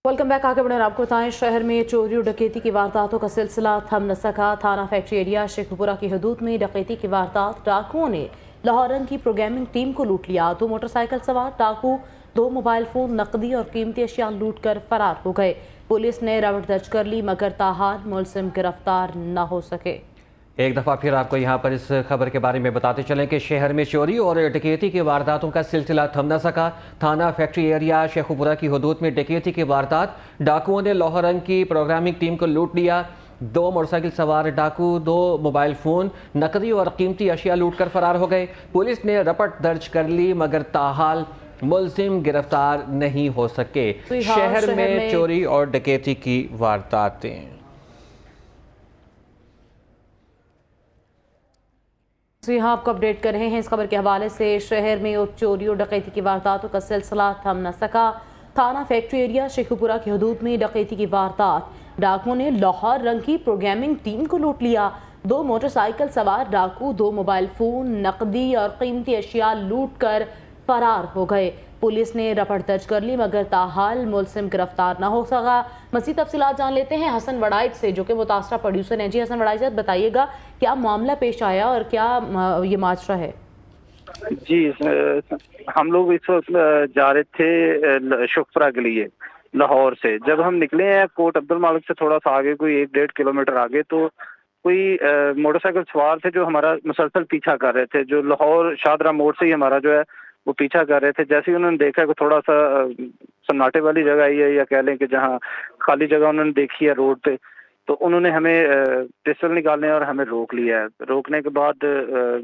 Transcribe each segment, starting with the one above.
Welcome back. आगे बढ़े आपको बताएं, शहर में चोरी और डकैती की वारदातों का सिलसिला थम न सका। थाना फैक्ट्री एरिया शेखपुरा की हदूद में डकैती की वारदात। डाकुओं ने लाहौर रंग की प्रोग्रामिंग टीम को लूट लिया। 2 मोटरसाइकिल सवार डाकू 2 मोबाइल फोन, नकदी और कीमती अशिया लूट कर फरार हो गए। पुलिस ने रवट दर्ज कर ली मगर ताहाल मुलजिम गिरफ्तार न हो सके। एक दफ़ा फिर आपको यहाँ पर इस खबर के बारे में बताते चलें कि शहर में चोरी और डकैती की वारदातों का सिलसिला थम न सका। थाना फैक्ट्री एरिया शेखपुरा की हदूद में डकैती की वारदात। डाकुओं ने लाहौर रंग की प्रोग्रामिंग टीम को लूट लिया। 2 मोटरसाइकिल सवार डाकू 2 मोबाइल फ़ोन, नकदी और कीमती अशिया लूट कर फरार हो गए। पुलिस ने रपट दर्ज कर ली मगर ताहाल मुलजिम गिरफ्तार नहीं हो सके। शहर में चोरी और डकैती की वारदातें। यहाँ आपको अपडेट कर रहे हैं इस खबर के हवाले से। शहर में चोरी और डकैती की वारदातों का सिलसिला थम न सका। थाना फैक्ट्री एरिया शेखपुरा की हदूद में डकैती की वारदात। डाकुओं ने लाहौर रंग की प्रोग्रामिंग टीम को लूट लिया। 2 मोटरसाइकिल सवार डाकू 2 मोबाइल फोन, नकदी और कीमती अशिया लूट कर फरार हो गए। पुलिस ने रपट दर्ज कर ली मगर ताहाल मुलजिम गिरफ्तार न हो सका। मज़ीद तफसीलात जान लेते हैं हसन वड़ाइच से, जो कि मुतासरा प्रोड्यूसर हैं। जी हसन वड़ाइच, बताइएगा क्या मामला पेश आया और क्या ये माजरा है? जी, हम लोग इस वक्त जा रहे थे शुखपुरा के लिए लाहौर से। जब हम निकले हैं कोट अब्दुल मालिक से थोड़ा सा आगे, कोई 1-1.5 किलोमीटर आगे, तो कोई मोटरसाइकिल सवार थे जो हमारा मुसलसल पीछा कर रहे थे। जो लाहौर शाहदरा मोड़ से ही हमारा जो है वो पीछा कर रहे थे। जैसे ही उन्होंने देखा कि थोड़ा सा सन्नाटे वाली जगह आई है, या कह लें कि जहाँ खाली जगह उन्होंने देखी है रोड पे, तो उन्होंने हमें पिस्टल निकालने और हमें रोक लिया है। रोकने के बाद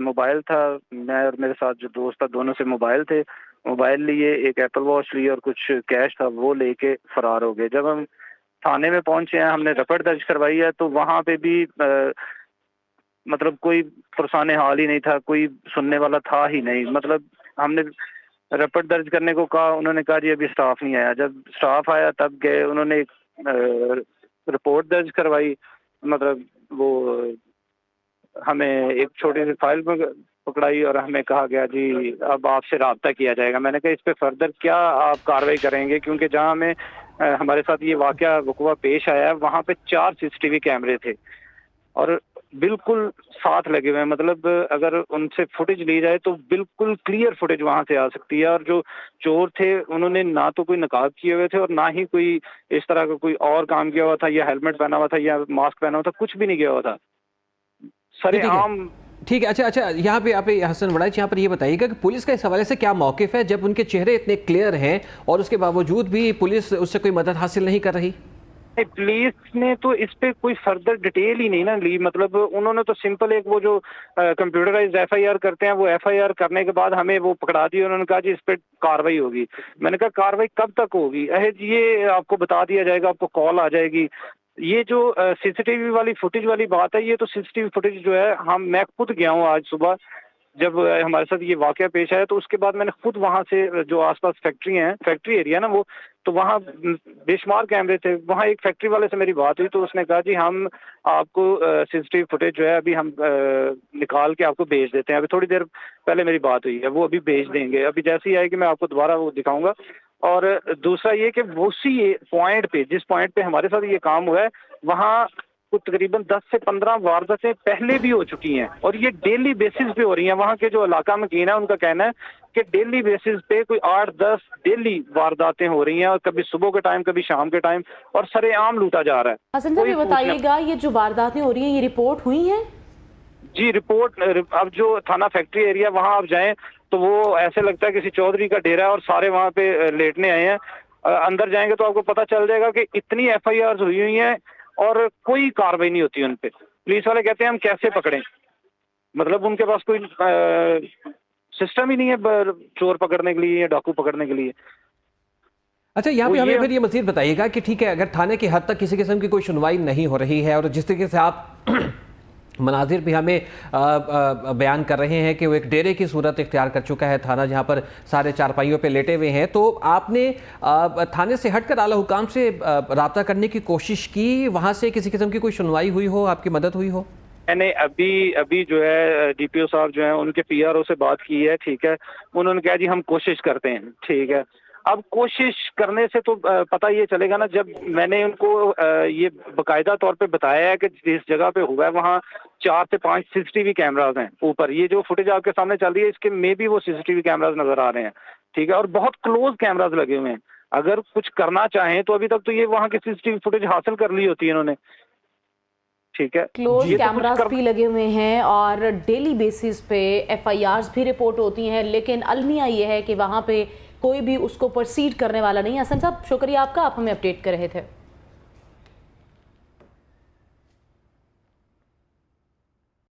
मोबाइल था, मैं और मेरे साथ जो दोस्त था दोनों से मोबाइल थे, मोबाइल लिए, एक एप्पल वॉच लिए और कुछ कैश था वो लेके फरार हो गए। जब हम थाने में पहुंचे हैं, हमने रपट दर्ज करवाई है, तो वहां पे भी मतलब कोई पुरसाने हाल ही नहीं था, कोई सुनने वाला था ही नहीं। मतलब हमने रपट दर्ज करने को कहा, उन्होंने कहा जी अभी स्टाफ नहीं आया। जब स्टाफ आया तब गए, उन्होंने रिपोर्ट दर्ज करवाई। मतलब वो हमें एक छोटी सी फाइल में पकड़ाई और हमें कहा गया जी अब आपसे राब्ता किया जाएगा। मैंने कहा इस पे फर्दर क्या आप कार्रवाई करेंगे, क्योंकि जहां हमें हमारे साथ ये वक़्वा पेश आया है वहां पे 4 सीसीटीवी कैमरे थे और बिल्कुल साथ लगे हुए हैं। मतलब अगर उनसे फुटेज ली जाए तो बिल्कुल क्लियर फुटेज वहां से आ सकती है। और जो चोर थे उन्होंने ना तो कोई नकाब किए हुए थे और ना ही कोई इस तरह का कोई और काम किया हुआ था, या हेलमेट पहना हुआ था या मास्क पहना हुआ था, कुछ भी नहीं किया हुआ था। सरेआम। ठीक है। अच्छा, यहाँ पे आप हसन वड़ाइच, यहाँ पर ये बताइएगा कि पुलिस का इस हवाले से क्या मौक़िफ़ है जब उनके चेहरे इतने क्लियर हैं और उसके बावजूद भी पुलिस उससे कोई मदद हासिल नहीं कर रही? पुलिस ने तो इस पे कोई फर्दर डिटेल ही नहीं ना ली। मतलब उन्होंने तो सिंपल एक वो जो कंप्यूटराइज्ड एफआईआर करते हैं, वो एफआईआर करने के बाद हमें वो पकड़ा दी। उन्होंने कहा जी इस पे कार्रवाई होगी। मैंने कहा कार्रवाई कब तक होगी? ये आपको बता दिया जाएगा, आपको कॉल आ जाएगी। ये जो सीसीटीवी वाली फुटेज वाली बात है, ये तो सीसीटीवी फुटेज जो है मैं खुद गया हूँ आज सुबह जब हमारे साथ ये वाकया पेश आया, तो उसके बाद मैंने खुद वहां से जो आसपास फैक्ट्री एरिया ना, वो तो वहां बेशुमार कैमरे थे। वहां एक फैक्ट्री वाले से मेरी बात हुई तो उसने कहा जी हम आपको सीसीटीवी फुटेज जो है अभी हम निकाल के आपको भेज देते हैं। अभी थोड़ी देर पहले मेरी बात हुई है, वो अभी भेज देंगे। अभी जैसे ही आएगी मैं आपको दोबारा वो दिखाऊंगा। और दूसरा ये कि उसी पॉइंट पे, जिस पॉइंट पे हमारे साथ ये काम हुआ है, वहाँ कुछ तकरीबन 10 से 15 वारदातें पहले भी हो चुकी हैं और ये डेली बेसिस पे हो रही हैं। वहाँ के जो इलाका मकीन है उनका कहना है कि डेली बेसिस पे कोई 8-10 डेली वारदातें हो रही हैं, और कभी सुबह के टाइम कभी शाम के टाइम, और सरेआम लूटा जा रहा है। हसन साहब, ये बताइएगा ये जो वारदातें हो रही हैं ये रिपोर्ट हुई हैं? जी रिपोर्ट, अब जो थाना फैक्ट्री एरिया वहाँ आप जाएं तो वो ऐसे लगता है किसी चौधरी का डेरा है और सारे वहाँ पे लेटने आए हैं। अंदर जाएंगे तो आपको पता चल जाएगा कि इतनी एफआईआर हुई हुई हैं और कोई कार्रवाई नहीं होती उन पे। पुलिस वाले कहते हैं हम कैसे पकड़ें, मतलब उनके पास कोई सिस्टम ही नहीं है चोर पकड़ने के लिए या डाकू पकड़ने के लिए। अच्छा, यहाँ पे हमें फिर ये मज़ीद बताइएगा कि ठीक है, अगर थाने की हद तक किसी किस्म की कोई सुनवाई नहीं हो रही है और जिस तरीके से आप मनाजिर भी हमें बयान कर रहे हैं कि वो एक डेरे की सूरत इख्तियार कर चुका है थाना, जहाँ पर सारे चारपाइयों पे लेटे हुए हैं, तो आपने थाने से हटकर आला हुकाम से राब्ता करने की कोशिश की? वहाँ से किसी किस्म की कोई सुनवाई हुई हो, आपकी मदद हुई हो? मैंने अभी जो है डीपीओ साहब जो है उनके पीआरओ से बात की है। ठीक है, उन्होंने कहा जी हम कोशिश करते हैं। ठीक है, अब कोशिश करने से तो पता ये चलेगा ना, जब मैंने उनको ये बाकायदा तौर पे बताया है कि जिस जगह पे हुआ है वहाँ 4 से 5 सीसीटीवी कैमराज हैं ऊपर, ये जो फुटेज आपके सामने चल रही है इसके में भी वो सीसीटीवी कैमराज नजर आ रहे हैं, ठीक है, और बहुत क्लोज कैमराज लगे हुए हैं। अगर कुछ करना चाहें तो अभी तक तो ये वहाँ की सीसीटीवी फुटेज हासिल कर ली होती है इन्होंने, ठीक है। क्लोज ये तो कुछ कैमरास भी लगे हुए हैं और डेली बेसिस पे एफआईआर्स भी रिपोर्ट होती हैं, लेकिन अलमिया ये है कि वहाँ पे कोई भी उसको परसीड करने वाला नहीं है। हसन साहब, शुक्रिया आपका, आप हमें अपडेट कर रहे थे।